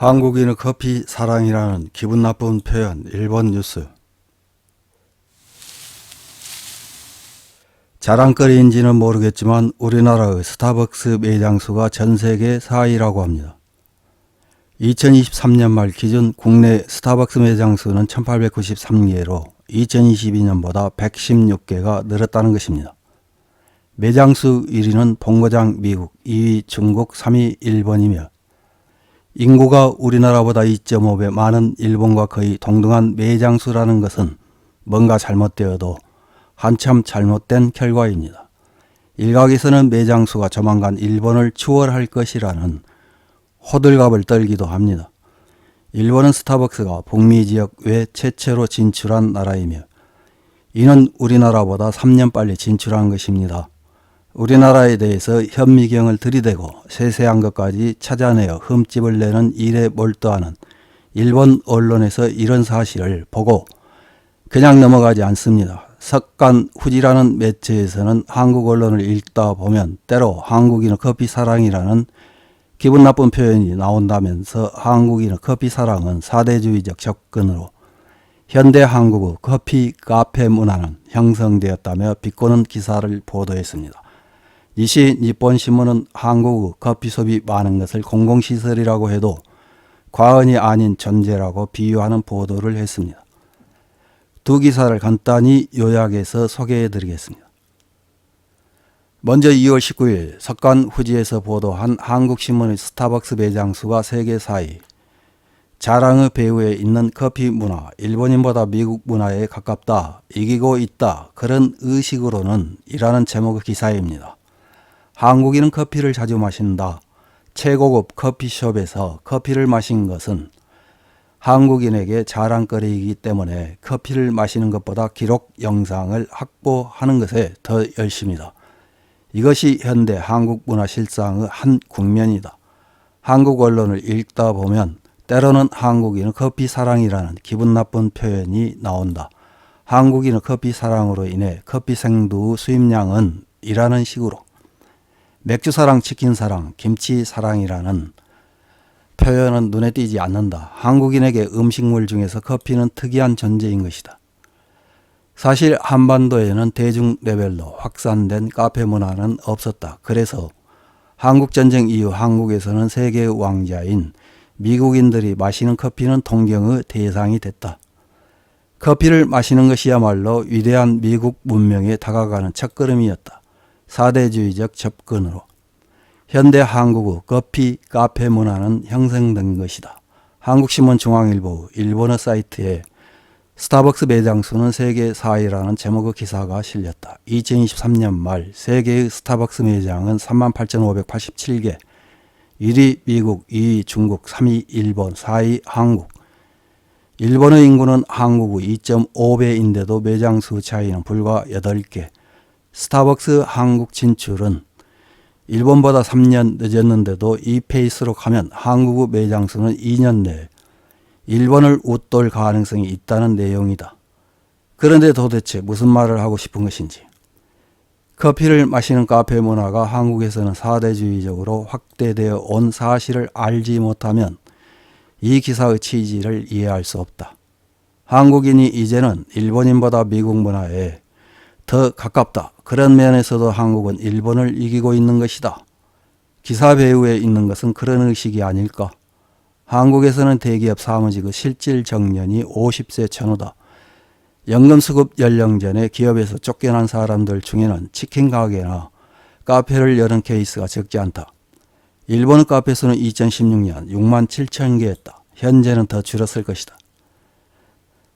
한국인의 커피 사랑이라는 기분 나쁜 표현. 일본 뉴스. 자랑거리인지는 모르겠지만 우리나라의 스타벅스 매장 수가 전 세계 4위라고 합니다. 2023년 말 기준 국내 스타벅스 매장 수는 1893개로 2022년보다 116개가 늘었다는 것입니다. 매장 수 1위는 본고장 미국, 2위 중국, 3위 일본이며 인구가 우리나라보다 2.5배 많은 일본과 거의 동등한 매장 수라는 것은 뭔가 잘못되어도 한참 잘못된 결과입니다. 일각에서는 매장 수가 조만간 일본을 추월할 것이라는 호들갑을 떨기도 합니다. 일본은 스타벅스가 북미 지역 외 최초로 진출한 나라이며 이는 우리나라보다 3년 빨리 진출한 것입니다. 우리나라에 대해서 현미경을 들이대고 세세한 것까지 찾아내어 흠집을 내는 일에 몰두하는 일본 언론에서 이런 사실을 보고 그냥 넘어가지 않습니다. 석간 후지라는 매체에서는 한국 언론을 읽다 보면 때로 한국인의 커피 사랑이라는 기분 나쁜 표현이 나온다면서 한국인의 커피 사랑은 사대주의적 접근으로 현대 한국의 커피 카페 문화는 형성되었다며 비꼬는 기사를 보도했습니다. 니시 니폰신문은 한국의 커피 소비 많은 것을 공공시설이라고 해도 과언이 아닌 존재라고 비유하는 보도를 했습니다. 두 기사를 간단히 요약해서 소개해 드리겠습니다. 먼저 2월 19일 석간 후지에서 보도한 한국신문의 스타벅스 매장 수가 세계 4위, 자랑의 배후에 있는 커피 문화, 일본인보다 미국 문화에 가깝다, 이기고 있다, 그런 의식으로는 이라는 제목의 기사입니다. 한국인은 커피를 자주 마신다. 최고급 커피숍에서 커피를 마신 것은 한국인에게 자랑거리이기 때문에 커피를 마시는 것보다 기록 영상을 확보하는 것에 더 열심이다. 이것이 현대 한국 문화 실상의 한 국면이다. 한국 언론을 읽다 보면 때로는 한국인의 커피 사랑이라는 기분 나쁜 표현이 나온다. 한국인의 커피 사랑으로 인해 커피 생두 수입량은 이라는 식으로 맥주 사랑, 치킨 사랑, 김치 사랑이라는 표현은 눈에 띄지 않는다. 한국인에게 음식물 중에서 커피는 특이한 존재인 것이다. 사실 한반도에는 대중 레벨로 확산된 카페 문화는 없었다. 그래서 한국전쟁 이후 한국에서는 세계의 왕자인 미국인들이 마시는 커피는 동경의 대상이 됐다. 커피를 마시는 것이야말로 위대한 미국 문명에 다가가는 첫걸음이었다. 사대주의적 접근으로 현대 한국의 커피 카페 문화는 형성된 것이다. 한국신문 중앙일보 일본어 사이트에 스타벅스 매장 수는 세계 4위라는 제목의 기사가 실렸다. 2023년 말 세계의 스타벅스 매장은 38,587개, 1위 미국, 2위 중국, 3위 일본, 4위 한국. 일본의 인구는 한국의 2.5배인데도 매장 수 차이는 불과 8개. 스타벅스 한국 진출은 일본보다 3년 늦었는데도 이 페이스로 가면 한국의 매장 수는 2년 내에 일본을 웃돌 가능성이 있다는 내용이다. 그런데 도대체 무슨 말을 하고 싶은 것인지. 커피를 마시는 카페 문화가 한국에서는 사대주의적으로 확대되어 온 사실을 알지 못하면 이 기사의 취지를 이해할 수 없다. 한국인이 이제는 일본인보다 미국 문화에 더 가깝다. 그런 면에서도 한국은 일본을 이기고 있는 것이다. 기사 배후에 있는 것은 그런 의식이 아닐까. 한국에서는 대기업 사무직의 실질 정년이 50세 전후다. 연금수급 연령 전에 기업에서 쫓겨난 사람들 중에는 치킨 가게나 카페를 여는 케이스가 적지 않다. 일본의 카페 수는 2016년 6만 7천 개였다. 현재는 더 줄었을 것이다.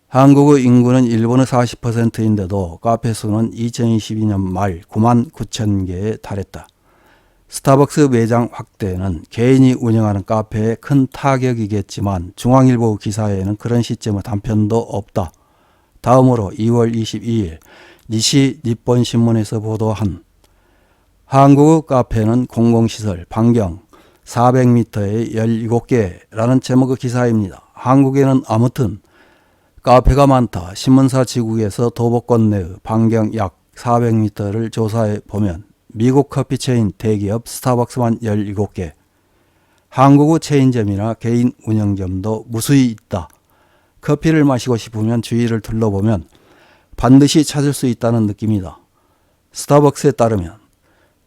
한국의 인구는 일본의 40%인데도 카페 수는 2022년 말 9만 9천 개에 달했다. 스타벅스 매장 확대는 개인이 운영하는 카페에 큰 타격이겠지만 중앙일보 기사에는 그런 시점의 단편도 없다. 다음으로 2월 22일 니시 니폰신문에서 보도한 한국의 카페는 공공시설 반경 400m에 17개라는 제목의 기사입니다. 한국에는 아무튼 카페가 많다. 신문사 지국에서 도보권 내의 반경 약 400m를 조사해 보면 미국 커피 체인 대기업 스타벅스만 17개, 한국의 체인점이나 개인 운영점도 무수히 있다. 커피를 마시고 싶으면 주위를 둘러보면 반드시 찾을 수 있다는 느낌이다. 스타벅스에 따르면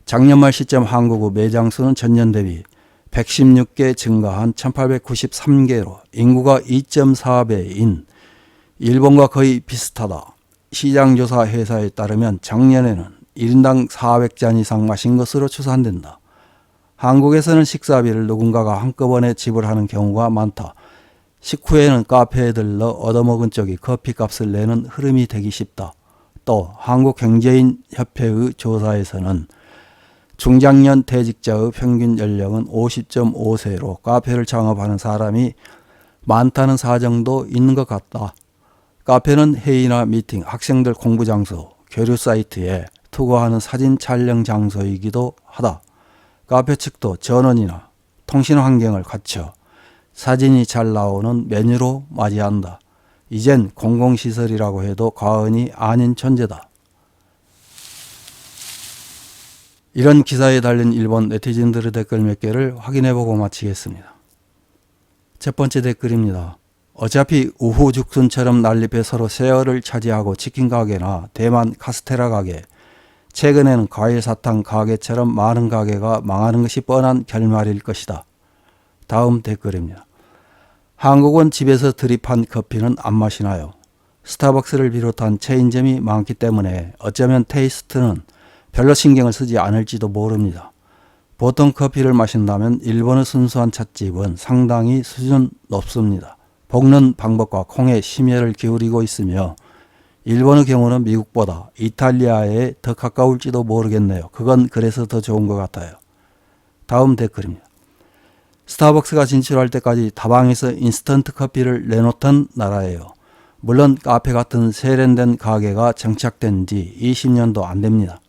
작년 말 시점 한국의 매장 수는 전년 대비 116개 증가한 1893개로 인구가 2.4배인 일본과 거의 비슷하다. 시장조사 회사에 따르면 작년에는 1인당 400잔 이상 마신 것으로 추산된다. 한국에서는 식사비를 누군가가 한꺼번에 지불하는 경우가 많다. 식후에는 카페에 들러 얻어먹은 쪽이 커피값을 내는 흐름이 되기 쉽다. 또 한국경제인협회의 조사에서는 중장년 퇴직자의 평균 연령은 50.5세로 카페를 창업하는 사람이 많다는 사정도 있는 것 같다. 카페는 회의나 미팅, 학생들 공부 장소, 교류 사이트에 투고하는 사진 촬영 장소이기도 하다. 카페 측도 전원이나 통신 환경을 갖춰 사진이 잘 나오는 메뉴로 맞이한다. 이젠 공공시설이라고 해도 과언이 아닌 존재다. 이런 기사에 달린 일본 네티즌들의 댓글 몇 개를 확인해보고 마치겠습니다. 첫 번째 댓글입니다. 어차피 우후죽순처럼 난립해 서로 셰어를 차지하고 치킨 가게나 대만 카스테라 가게, 최근에는 과일 사탕 가게처럼 많은 가게가 망하는 것이 뻔한 결말일 것이다. 다음 댓글입니다. 한국은 집에서 드립한 커피는 안 마시나요? 스타벅스를 비롯한 체인점이 많기 때문에 어쩌면 테이스트는 별로 신경을 쓰지 않을지도 모릅니다. 보통 커피를 마신다면 일본의 순수한 찻집은 상당히 수준 높습니다. 볶는 방법과 콩에 심혈을 기울이고 있으며 일본의 경우는 미국보다 이탈리아에 더 가까울지도 모르겠네요. 그건 그래서 더 좋은 것 같아요. 다음 댓글입니다. 스타벅스가 진출할 때까지 다방에서 인스턴트 커피를 내놓던 나라예요. 물론 카페 같은 세련된 가게가 정착된 지 20년도 안 됩니다.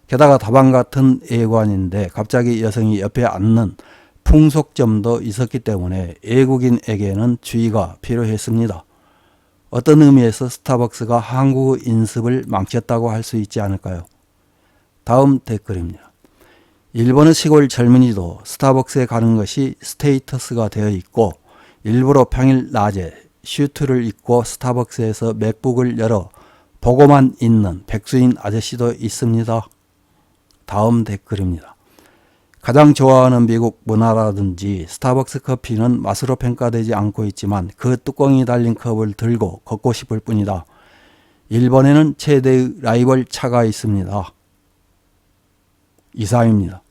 게다가 다방 같은 외관인데 갑자기 여성이 옆에 앉는 풍속점도 있었기 때문에 외국인에게는 주의가 필요했습니다. 어떤 의미에서 스타벅스가 한국의 인습을 망쳤다고 할 수 있지 않을까요? 다음 댓글입니다. 일본의 시골 젊은이도 스타벅스에 가는 것이 스테이터스가 되어 있고 일부러 평일 낮에 슈트를 입고 스타벅스에서 맥북을 열어 보고만 있는 백수인 아저씨도 있습니다. 다음 댓글입니다. 가장 좋아하는 미국 문화라든지 스타벅스 커피는 맛으로 평가되지 않고 있지만 그 뚜껑이 달린 컵을 들고 걷고 싶을 뿐이다. 일본에는 최대의 라이벌 차가 있습니다. 이상입니다.